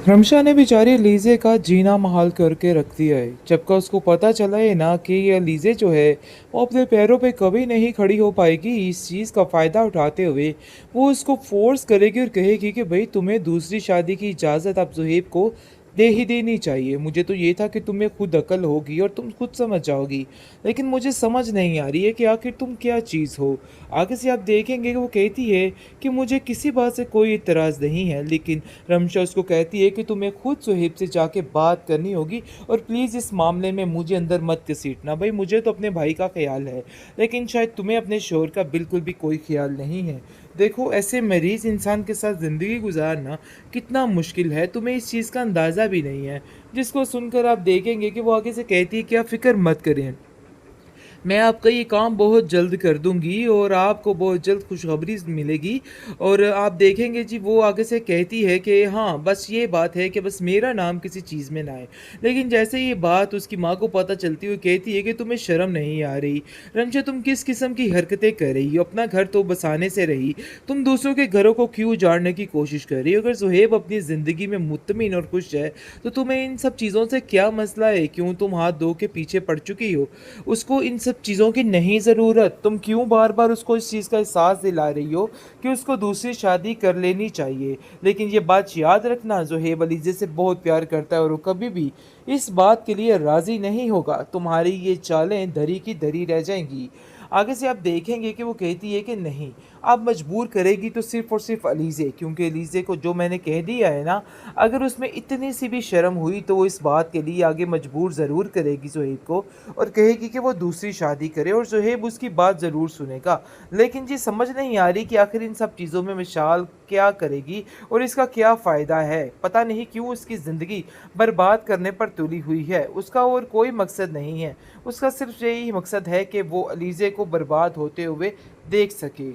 रमशा ने बेचारी लीज़े का जीना महाल करके रख दिया है। जबकि उसको पता चला है ना कि ये लीज़े जो है वो अपने पैरों पे कभी नहीं खड़ी हो पाएगी। इस चीज़ का फ़ायदा उठाते हुए वो उसको फोर्स करेगी और कहेगी कि भाई तुम्हें दूसरी शादी की इजाज़त अब ज़ुहैब को दे ही देनी चाहिए। मुझे तो ये था कि तुम्हें खुद अकल होगी और तुम खुद समझ जाओगी, लेकिन मुझे समझ नहीं आ रही है कि आखिर तुम क्या चीज़ हो। आगे से आप देखेंगे कि वो कहती है कि मुझे किसी बात से कोई इतराज़ नहीं है, लेकिन रमशा उसको कहती है कि तुम्हें खुद सुहेब से जाके बात करनी होगी और प्लीज़ इस मामले में मुझे अंदर मत घसीटना। भाई मुझे तो अपने भाई का ख्याल है, लेकिन शायद तुम्हें अपने शोहर का बिल्कुल भी कोई ख्याल नहीं है। देखो ऐसे मरीज़ इंसान के साथ ज़िंदगी गुजारना कितना मुश्किल है, तुम्हें इस चीज़ का अंदाज़ा भी नहीं है। जिसको सुनकर आप देखेंगे कि वो आगे से कहती है कि आप फ़िक्र मत करें, मैं आपका ये काम बहुत जल्द कर दूँगी और आपको बहुत जल्द खुशखबरी मिलेगी। और आप देखेंगे जी वो आगे से कहती है कि हाँ, बस ये बात है कि बस मेरा नाम किसी चीज़ में ना आए। लेकिन जैसे ये बात उसकी माँ को पता चलती हुई कहती है कि तुम्हें शर्म नहीं आ रही? रमशा तुम किस किस्म की हरकतें कर रही हो? अपना घर तो बसाने से रही, तुम दूसरों के घरों को क्यों उजाड़ने की कोशिश कर रही हो? अगर ज़ुहैब अपनी ज़िंदगी में मुत्तमिन और खुश है, तो तुम्हें इन सब चीज़ों से क्या मसला है? क्यों तुम हाथ धो के पीछे पड़ चुकी हो? उसको इन सब चीज़ों की नहीं ज़रूरत। तुम क्यों बार-बार उसको इस चीज़ का एहसास दिला रही हो कि उसको दूसरी शादी कर लेनी चाहिए। लेकिन ये बात याद रखना, ज़ुहैब अलीज़े से बहुत प्यार करता है और वो कभी भी इस बात के लिए राज़ी नहीं होगा। तुम्हारी ये चालें धरी की धरी रह जाएँगी। आगे से आप देखेंगे कि वो कहती है कि नहीं, आप मजबूर करेगी तो सिर्फ़ और सिर्फ़ अलीज़े, क्योंकि अलीज़े को जो मैंने कह दिया है ना, अगर उसमें इतनी सी भी शर्म हुई तो वो इस बात के लिए आगे मजबूर ज़रूर करेगी ज़ुहैब को और कहेगी कि वो दूसरी शादी करे और ज़ुहैब उसकी बात ज़रूर सुनेगा। लेकिन जी समझ नहीं आ रही कि आखिर इन सब चीज़ों में मिशाल क्या करेगी और इसका क्या फ़ायदा है। पता नहीं क्यों उसकी ज़िंदगी बर्बाद करने पर तुली हुई है। उसका और कोई मकसद नहीं है। उसका सिर्फ़ यही मकसद है कि वो अलीज़े को बर्बाद होते हुए देख सके।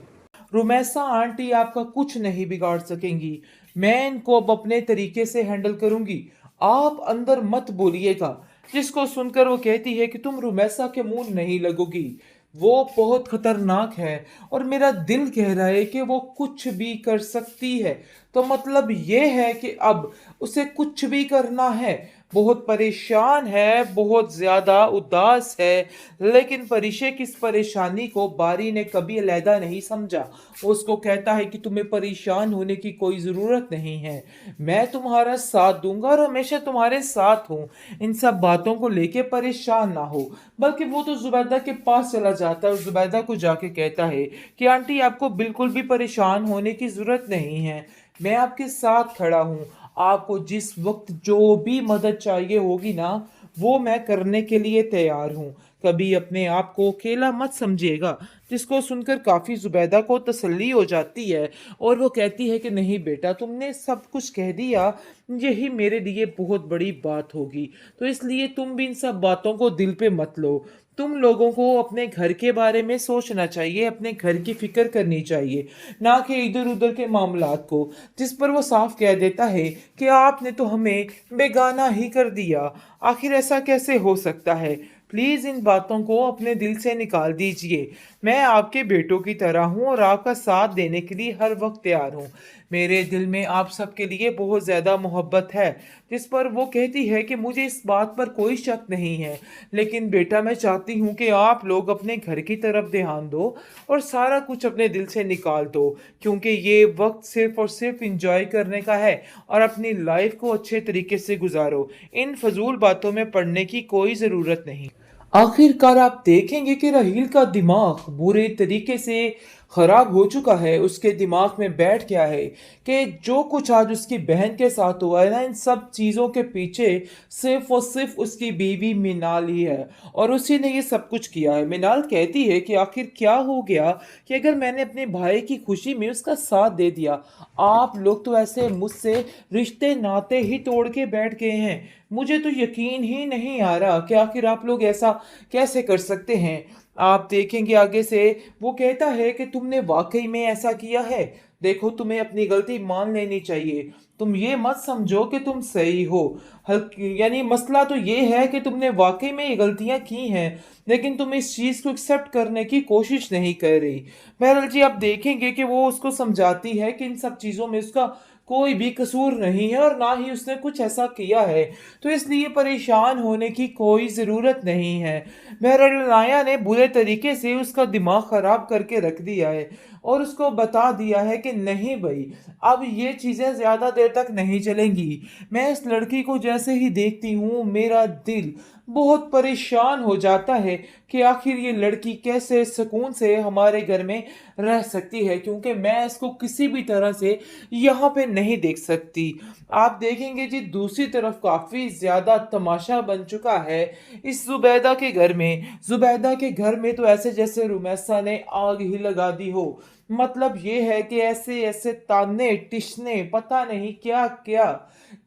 रुमैसा आंटी आपका कुछ नहीं बिगाड़ सकेंगी। मैं इनको अब अपने तरीके से हैंडल करूँगी। आप अंदर मत बोलिएगा। जिसको सुनकर वो कहती है कि तुम रुमैसा के मुँह नहीं लगोगी। वो बहुत खतरनाक है और मेरा दिल कह रहा है कि वो कुछ भी कर सकती है। तो मतलब ये है कि अब उसे कुछ भी करना है। बहुत परेशान है, बहुत ज़्यादा उदास है, लेकिन परिशे की इस परेशानी को बारी ने कभी अलहदा नहीं समझा। वो उसको कहता है कि तुम्हें परेशान होने की कोई ज़रूरत नहीं है। मैं तुम्हारा साथ दूँगा और हमेशा तुम्हारे साथ हूँ। इन सब बातों को लेके परेशान ना हो। बल्कि वो तो ज़ुबैदा के पास चला जाता है और ज़ुबैदा को जाके कहता है कि आंटी आपको बिल्कुल भी परेशान होने की ज़रूरत नहीं है। मैं आपके साथ खड़ा हूँ। आपको जिस वक़्त जो भी मदद चाहिए होगी ना, वो मैं करने के लिए तैयार हूँ। कभी अपने आप को अकेला मत समझिएगा। जिसको सुनकर काफ़ी ज़ुबैदा को तसल्ली हो जाती है और वो कहती है कि नहीं बेटा, तुमने सब कुछ कह दिया, यही मेरे लिए बहुत बड़ी बात होगी। तो इसलिए तुम भी इन सब बातों को दिल पे मत लो। तुम लोगों को अपने घर के बारे में सोचना चाहिए, अपने घर की फ़िक्र करनी चाहिए, ना कि इधर-उधर के मामलात को। जिस पर वो साफ कह देता है कि आपने तो हमें बेगाना ही कर दिया। आखिर ऐसा कैसे हो सकता है? प्लीज़ इन बातों को अपने दिल से निकाल दीजिए। मैं आपके बेटों की तरह हूँ और आपका साथ देने के लिए हर वक़्त तैयार हूँ। मेरे दिल में आप सबके लिए बहुत ज़्यादा मोहब्बत है। जिस पर वो कहती है कि मुझे इस बात पर कोई शक नहीं है, लेकिन बेटा मैं चाहती हूँ कि आप लोग अपने घर की तरफ ध्यान दो और सारा कुछ अपने दिल से निकाल दो, क्योंकि ये वक़्त सिर्फ़ और सिर्फ़ एन्जॉय करने का है और अपनी लाइफ़ को अच्छे तरीके से गुज़ारो। इन फ़ज़ूल बातों में पड़ने की कोई ज़रूरत नहीं। आखिरकार आप देखेंगे कि राहील का दिमाग बुरे तरीके से खराब हो चुका है। उसके दिमाग में बैठ गया है कि जो कुछ आज उसकी बहन के साथ हुआ है ना, इन सब चीज़ों के पीछे सिर्फ और सिर्फ उसकी बीवी मिनाल ही है और उसी ने ये सब कुछ किया है। मिनाल कहती है कि आखिर क्या हो गया कि अगर मैंने अपने भाई की खुशी में उसका साथ दे दिया, आप लोग तो ऐसे मुझसे रिश्ते नाते ही तोड़ के बैठ गए हैं। मुझे तो यकीन ही नहीं आ रहा कि आखिर आप लोग ऐसा कैसे कर सकते हैं। आप देखेंगे आगे से वो कहता है कि तुमने वाकई में ऐसा किया है। देखो तुम्हें अपनी गलती मान लेनी चाहिए। तुम ये मत समझो कि तुम सही हो। यानी मसला तो ये है कि तुमने वाकई में ये गलतियां की हैं, लेकिन तुम इस चीज़ को एक्सेप्ट करने की कोशिश नहीं कर रही। बहरहाल जी आप देखेंगे कि वो उसको समझाती है कि इन सब चीज़ों में उसका कोई भी कसूर नहीं है और ना ही उसने कुछ ऐसा किया है, तो इसलिए परेशान होने की कोई ज़रूरत नहीं है। महरलाया ने बुरे तरीके से उसका दिमाग ख़राब करके रख दिया है और उसको बता दिया है कि नहीं भई, अब ये चीज़ें ज़्यादा देर तक नहीं चलेंगी। मैं इस लड़की को जैसे ही देखती हूँ, मेरा दिल बहुत परेशान हो जाता है कि आखिर ये लड़की कैसे सुकून से हमारे घर में रह सकती है, क्योंकि मैं इसको किसी भी तरह से यहाँ पे नहीं देख सकती। आप देखेंगे जी, दूसरी तरफ काफ़ी ज़्यादा तमाशा बन चुका है इस ज़ुबैदा के घर में। ज़ुबैदा के घर में तो ऐसे जैसे रुमैसा ने आग ही लगा दी हो। मतलब ये है कि ऐसे-ऐसे ताने, तिश्ने, पता नहीं क्या-क्या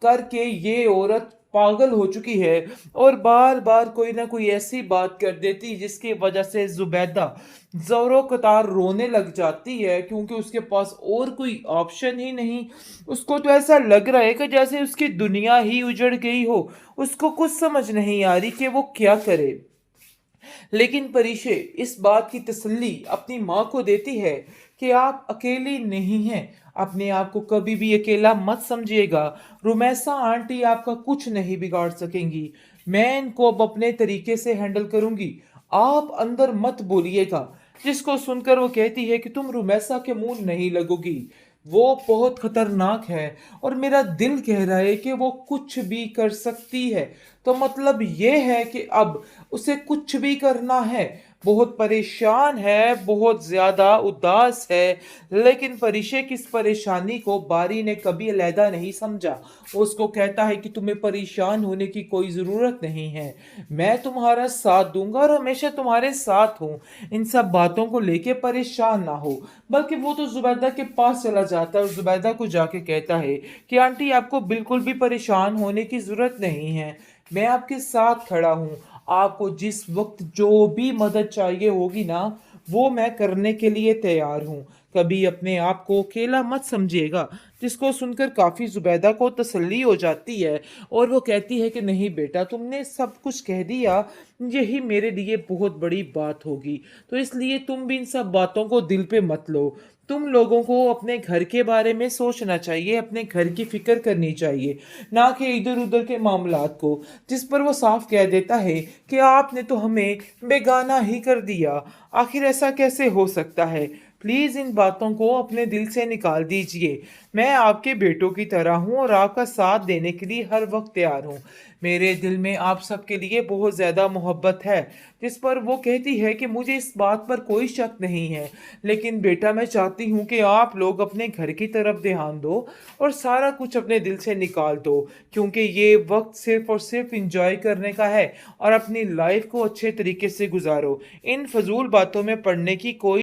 करके ये औरत पागल हो चुकी है और बार-बार कोई ना कोई ऐसी बात कर देती जिसकी वजह से ज़ुबैदा ज़ोरों-कतार रोने लग जाती है, क्योंकि उसके पास और कोई ऑप्शन ही नहीं। उसको तो ऐसा लग रहा है कि जैसे उसकी दुनिया ही उजड़ गई हो। उसको कुछ समझ नहीं आ रही कि वो क्या करे। लेकिन परिशे इस बात की तसल्ली अपनी माँ को देती है कि आप अकेली नहीं हैं। अपने आप को कभी भी अकेला मत समझिएगा। रुमैसा आंटी आपका कुछ नहीं बिगाड़ सकेंगी। मैं इनको अब अपने तरीके से हैंडल करूंगी। आप अंदर मत बोलिएगा। जिसको सुनकर वो कहती है कि तुम रुमैसा के मुंह नहीं लगोगी। वो बहुत खतरनाक है और मेरा दिल कह रहा है कि वो कुछ भी कर सकती है। तो मतलब ये है कि अब उसे कुछ भी करना है। बहुत परेशान है, बहुत ज़्यादा उदास है, लेकिन परिशे की इस परेशानी को बारी ने कभी अलहदा नहीं समझा। वो उसको कहता है कि तुम्हें परेशान होने की कोई ज़रूरत नहीं है। मैं तुम्हारा साथ दूँगा और हमेशा तुम्हारे साथ हूँ। इन सब बातों को लेके परेशान ना हो। बल्कि वो तो ज़ुबैदा के पास चला जाता है और ज़ुबैदा को जाके कहता है कि आंटी, आपको बिल्कुल भी परेशान होने की ज़रूरत नहीं है। मैं आपके साथ खड़ा हूँ। आपको जिस वक़्त जो भी मदद चाहिए होगी ना, वो मैं करने के लिए तैयार हूँ। कभी अपने आप को अकेला मत समझिएगा। जिसको सुनकर काफ़ी ज़ुबैदा को तसल्ली हो जाती है और वो कहती है कि नहीं बेटा, तुमने सब कुछ कह दिया, यही मेरे लिए बहुत बड़ी बात होगी। तो इसलिए तुम भी इन सब बातों को दिल पे मत लो। तुम लोगों को अपने घर के बारे में सोचना चाहिए, अपने घर की फ़िक्र करनी चाहिए, ना कि इधर-उधर के मामलात को। जिस पर वो साफ कह देता है कि आपने तो हमें बेगाना ही कर दिया। आखिर ऐसा कैसे हो सकता है? प्लीज़ इन बातों को अपने दिल से निकाल दीजिए। मैं आपके बेटों की तरह हूँ और आपका साथ देने के लिए हर वक़्त तैयार हूँ। मेरे दिल में आप सबके लिए बहुत ज़्यादा मोहब्बत है। जिस पर वो कहती है कि मुझे इस बात पर कोई शक नहीं है, लेकिन बेटा मैं चाहती हूँ कि आप लोग अपने घर की तरफ ध्यान दो और सारा कुछ अपने दिल से निकाल दो, क्योंकि ये वक़्त सिर्फ़ और सिर्फ़ एन्जॉय करने का है और अपनी लाइफ़ को अच्छे तरीके से गुज़ारो। इन फ़िज़ूल बातों में पड़ने की कोई